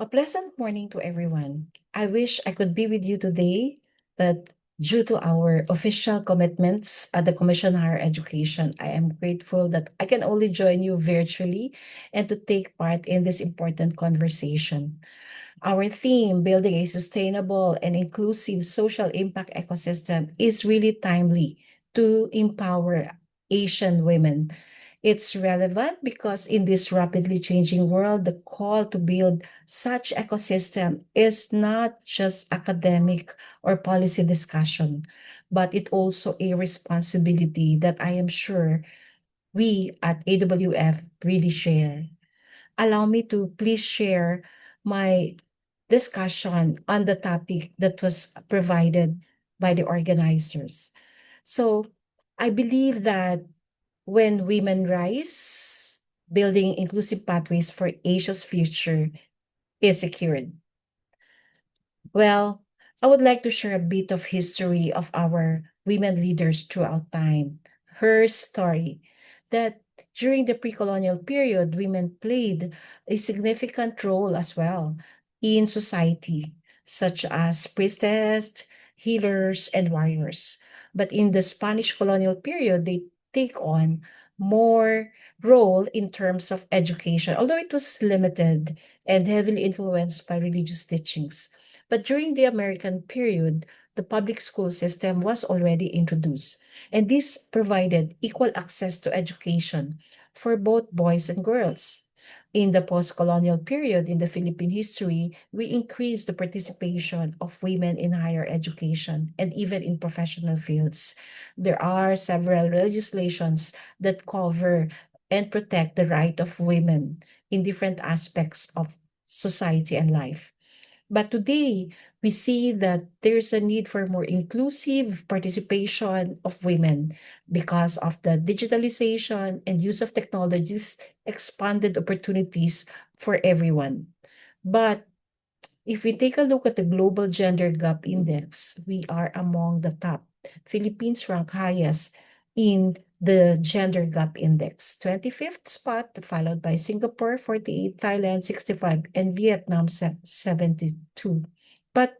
A pleasant morning to everyone. I wish I could be with you today, but due to our official commitments at the Commission on Higher Education, I am grateful that I can only join you virtually and to take part in this important conversation. Our theme, building a sustainable and inclusive social impact ecosystem, is really timely to empower Asian women. It's relevant because in this rapidly changing world, the call to build such ecosystem is not just academic or policy discussion, but it also a responsibility that I am sure we at AWF really share. Allow me to please share my discussion on the topic that was provided by the organizers. So I believe that when women rise, building inclusive pathways for Asia's future is secured. Well, I would like to share a bit of history of our women leaders throughout time. Her story that during the pre-colonial period, women played a significant role as well in society, such as priestess, healers, and warriors. But in the Spanish colonial period, they take on more role in terms of education, although it was limited and heavily influenced by religious teachings. But during the American period, the public school system was already introduced, and this provided equal access to education for both boys and girls. In the post-colonial period in the Philippine history, we increased the participation of women in higher education and even in professional fields. There are several legislations that cover and protect the right of women in different aspects of society and life. But today, we see that there's a need for more inclusive participation of women because of the digitalization and use of technologies, expanded opportunities for everyone. But if we take a look at the Global Gender Gap Index, we are among the top. Philippines rank highest in the Gender Gap Index, 25th spot, followed by Singapore, 48, Thailand, 65, and Vietnam, 72. But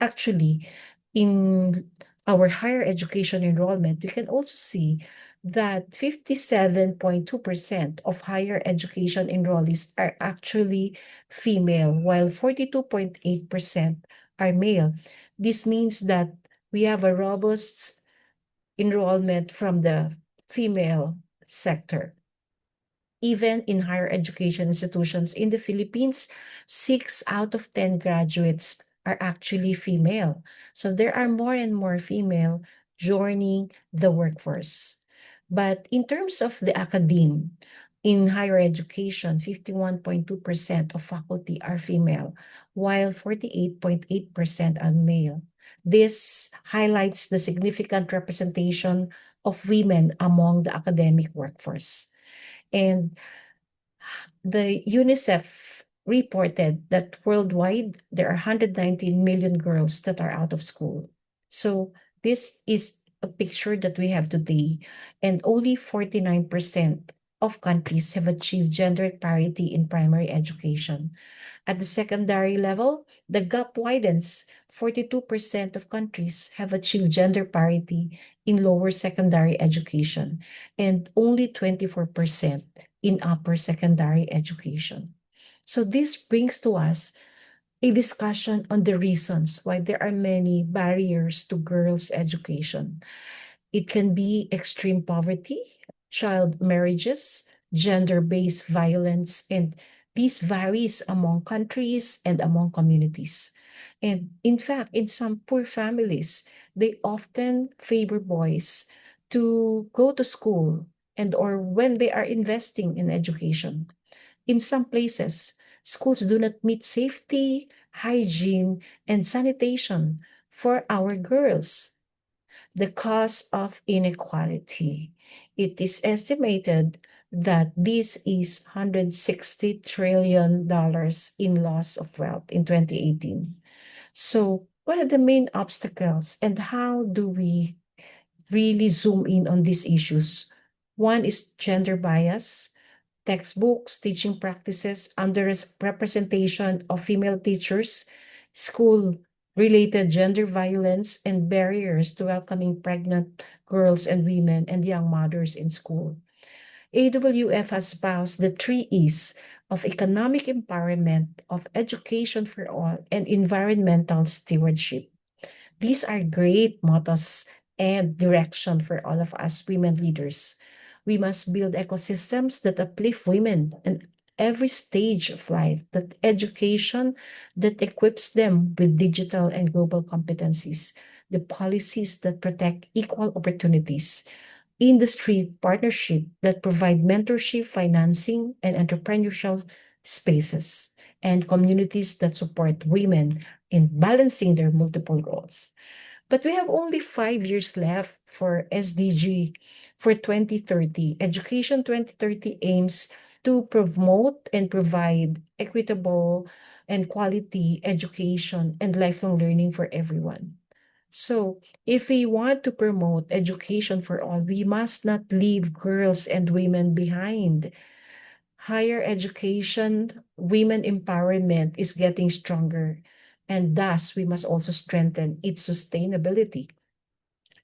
actually, in our higher education enrollment, we can also see that 57.2% of higher education enrollees are actually female, while 42.8% are male. This means that we have a robust enrollment from the female sector. Even in higher education institutions in the Philippines, 6 out of 10 graduates are actually female. So there are more and more female joining the workforce. But in terms of the academe, in higher education, 51.2% of faculty are female, while 48.8% are male. This highlights the significant representation of women among the academic workforce. And the UNICEF reported that worldwide there are 119 million girls that are out of school. So this is a picture that we have today, and only 49% of countries have achieved gender parity in primary education. At the secondary level, the gap widens. 42% of countries have achieved gender parity in lower secondary education, and only 24% in upper secondary education. So this brings to us a discussion on the reasons why there are many barriers to girls' education. It can be extreme poverty, child marriages, gender-based violence, and this varies among countries and among communities. And in fact, in some poor families, they often favor boys to go to school and or when they are investing in education. In some places, schools do not meet safety, hygiene, and sanitation for our girls. The cause of inequality. It is estimated that this is $160 trillion in loss of wealth in 2018. So, what are the main obstacles and how do we really zoom in on these issues? One is gender bias, textbooks, teaching practices, underrepresentation of female teachers, school-related gender violence, and barriers to welcoming pregnant girls and women and young mothers in school. AWF has espoused the three E's of economic empowerment, of education for all, and environmental stewardship. These are great mottos and direction for all of us women leaders. We must build ecosystems that uplift women in every stage of life, that education that equips them with digital and global competencies, the policies that protect equal opportunities, industry partnership that provide mentorship, financing, and entrepreneurial spaces, and communities that support women in balancing their multiple roles. But we have only 5 years left for SDG for 2030. Education 2030 aims to promote and provide equitable and quality education and lifelong learning for everyone. So, if we want to promote education for all, we must not leave girls and women behind. Higher education, women empowerment is getting stronger, and thus we must also strengthen its sustainability.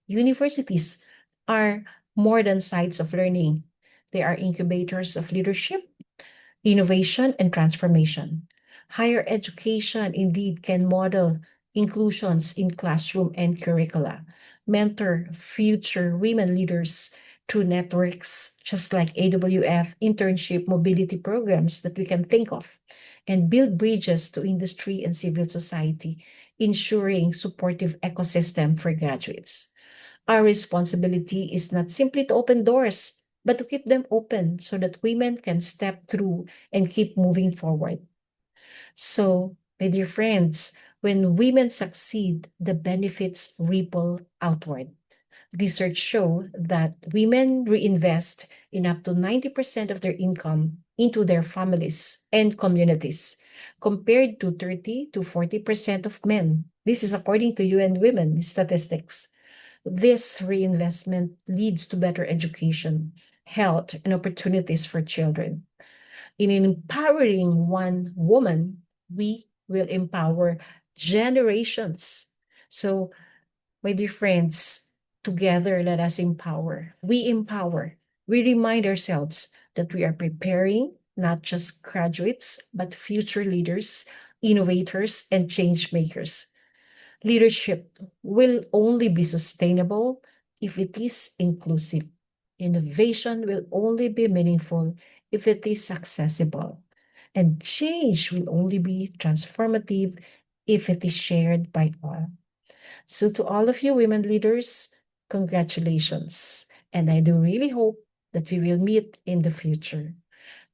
Universities are more than sites of learning. They are incubators of leadership, innovation, and transformation. Higher education indeed can model inclusions in classroom and curricula, mentor future women leaders through networks just like AWF internship mobility programs that we can think of, and build bridges to industry and civil society, ensuring supportive ecosystem for graduates. Our responsibility is not simply to open doors, but to keep them open so that women can step through and keep moving forward. So, my dear friends, when women succeed, the benefits ripple outward. Research show that women reinvest in up to 90% of their income into their families and communities, compared to 30 to 40% of men. This is according to UN Women statistics. This reinvestment leads to better education, health, and opportunities for children. In empowering one woman, we will empower generations. So, my dear friends, together let us empower. We empower. We remind ourselves that we are preparing not just graduates, but future leaders, innovators, and change makers. Leadership will only be sustainable if it is inclusive. Innovation will only be meaningful if it is accessible. And change will only be transformative if it is shared by all. So, to all of you women leaders, congratulations. And I do really hope that we will meet in the future.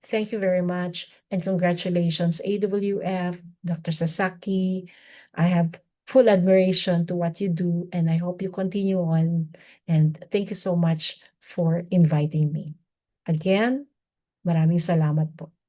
Thank you very much and congratulations, AWF, Dr. Sasaki. I have full admiration to what you do and I hope you continue on. And thank you so much for inviting me. Again, maraming salamat po.